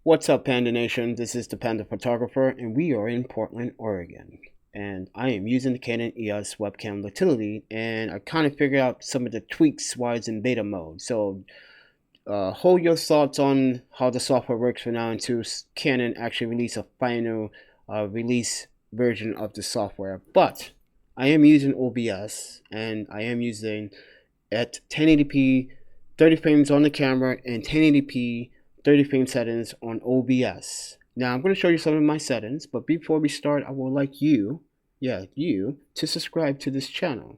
What's up, Panda Nation? This is the Panda Photographer, and we are in Portland, Oregon. And I am using the Canon EOS Webcam utility, and I kind of figured out some of the tweaks while it's in beta mode. So, hold your thoughts on how the software works for now until Canon actually release a final release version of the software. But I am using OBS, and I am using at 1080p 30 frames on the camera and 1080p 30 frame settings on OBS. Now I'm going to show you some of my settings, but before we start, I would like you, to subscribe to this channel.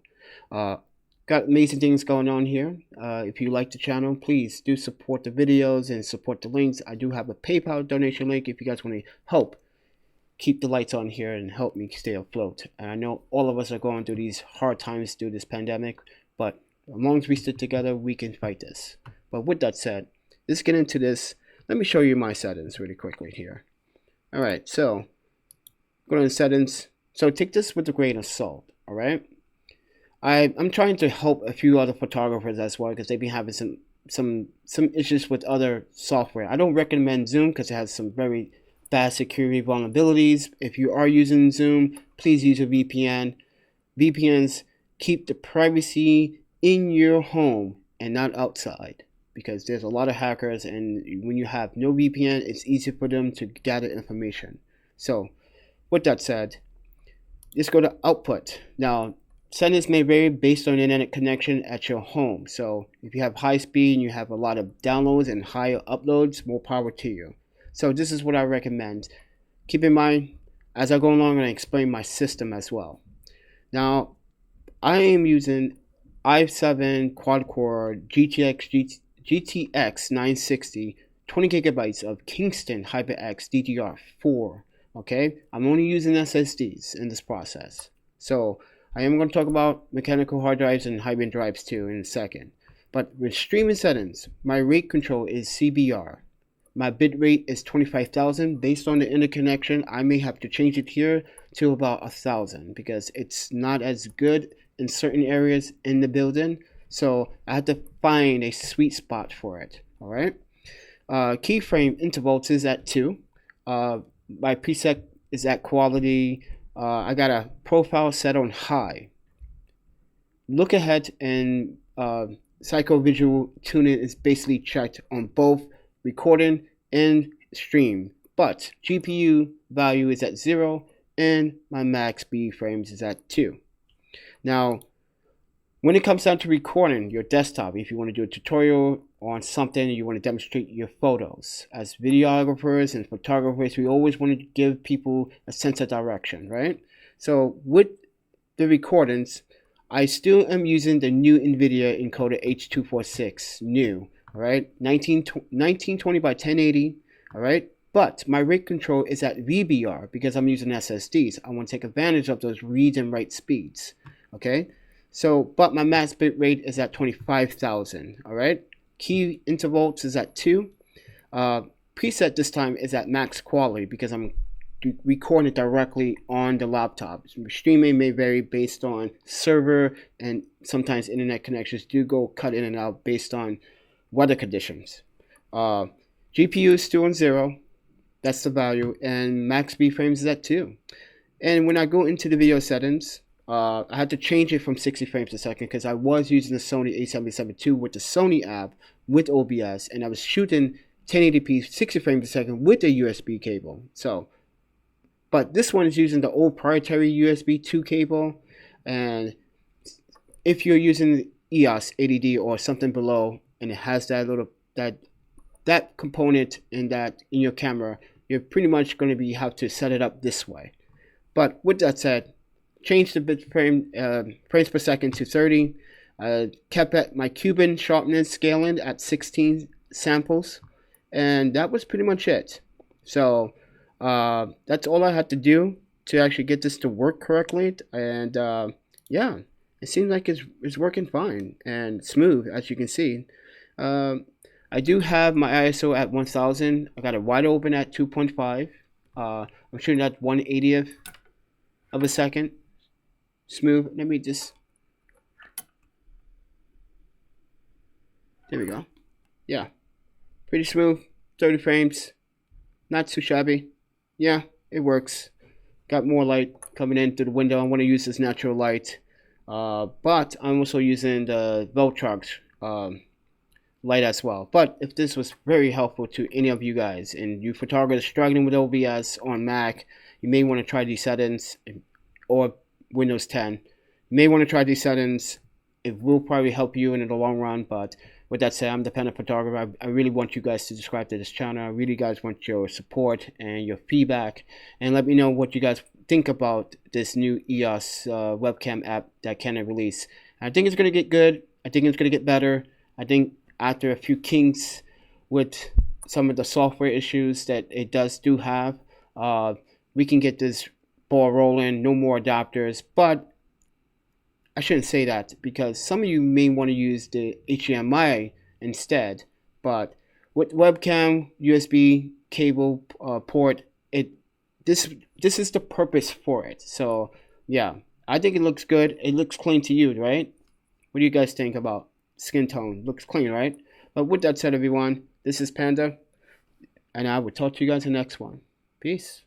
Got amazing things going on here. If you like the channel, please do support the videos and support the links. I do have a PayPal donation link if you guys want to help keep the lights on here and help me stay afloat. And I know all of us are going through these hard times through this pandemic, but as long as we stick together, we can fight this. But with that said, let's get into this. Let me show you my settings really quickly here. Alright, so go to settings. So take this with a grain of salt, alright? I'm trying to help a few other photographers as well because they've been having some issues with other software. I don't recommend Zoom because it has some very bad security vulnerabilities. If you are using Zoom, please use a VPN. VPNs keep the privacy in your home and not outside, because there's a lot of hackers, and when you have no VPN, it's easy for them to gather information. So with that said, let's go to output. Now, settings may vary based on internet connection at your home. So if you have high speed and you have a lot of downloads and higher uploads, more power to you. So this is what I recommend. Keep in mind, as I go along, I'm going to explain my system as well. Now, I am using i7 quad-core GTX 960, 20 gigabytes of Kingston HyperX DDR4. Okay, I'm only using SSDs in this process. So I am going to talk about mechanical hard drives and hybrid drives too in a second. But with streaming settings, my rate control is CBR. My bit rate is 25,000. Based on the interconnection, I may have to change it here to about 1,000 because it's not as good in certain areas in the building. So I had to find a sweet spot for it. All right. Keyframe intervals is at 2. My preset is at quality. I got a profile set on high. Look ahead and psycho-visual tuning is basically checked on both recording and stream. But GPU value is at 0 and my max B frames is at 2. Now, when it comes down to recording your desktop, if you want to do a tutorial on something, you want to demonstrate your photos. As videographers and photographers, we always want to give people a sense of direction, right? So with the recordings, I still am using the new NVIDIA encoder H246 new, all right? 1920 by 1080, all right? But my rate control is at VBR because I'm using SSDs. I want to take advantage of those read and write speeds, okay? So, but my max bit rate is at 25,000, all right? Key intervals is at 2. Preset this time is at max quality because I'm recording it directly on the laptop. Streaming may vary based on server, and sometimes internet connections do go cut in and out based on weather conditions. GPU is still on 0. That's the value. And max B frames is at 2. And when I go into the video settings, I had to change it from 60 frames a second because I was using the Sony a7-7 II with the Sony app with OBS, and I was shooting 1080p 60 frames a second with a USB cable. So, but this one is using the old proprietary USB 2 cable, and if you're using EOS 80D or something below, and it has that little that component in your camera, you're pretty much going to have to set it up this way. But with that said, change the bit frame frames per second to 30. Kept at my Cuban sharpness scaling at 16 samples, and that was pretty much it. So that's all I had to do to actually get this to work correctly, and yeah, it seems like it's working fine and smooth, as you can see. I do have my ISO at 1000. I got it wide open at 2.5. I'm shooting at 1/80th of a second. Smooth. Let me just. There we go. Yeah, pretty smooth. 30 frames. not too shabby. Yeah, it works. Got more light coming in through the window. I want to use this natural light, but I'm also using the Veltrox light as well. But if this was very helpful to any of you guys and you photographers struggling with OBS on Mac, you may want to try these settings, or Windows 10. You may want to try these settings. It will probably help you in the long run. But with that said, I'm the ThePandaPhotographer. I really want you guys to subscribe to this channel. I really guys want your support and your feedback, and let me know what you guys think about this new EOS webcam app that Canon released. I think it's going to get good. I think it's going to get better. I think after a few kinks with some of the software issues that it do have, we can get this ball rolling. No more adapters. But I shouldn't say that, because some of you may want to use the HDMI instead. But with webcam USB cable port, this is the purpose for it. So yeah, I think it looks good. It looks clean to you, right? What do you guys think about skin tone? Looks clean, right? But with that said, everyone, this is Panda, and I will talk to you guys in the next one. Peace.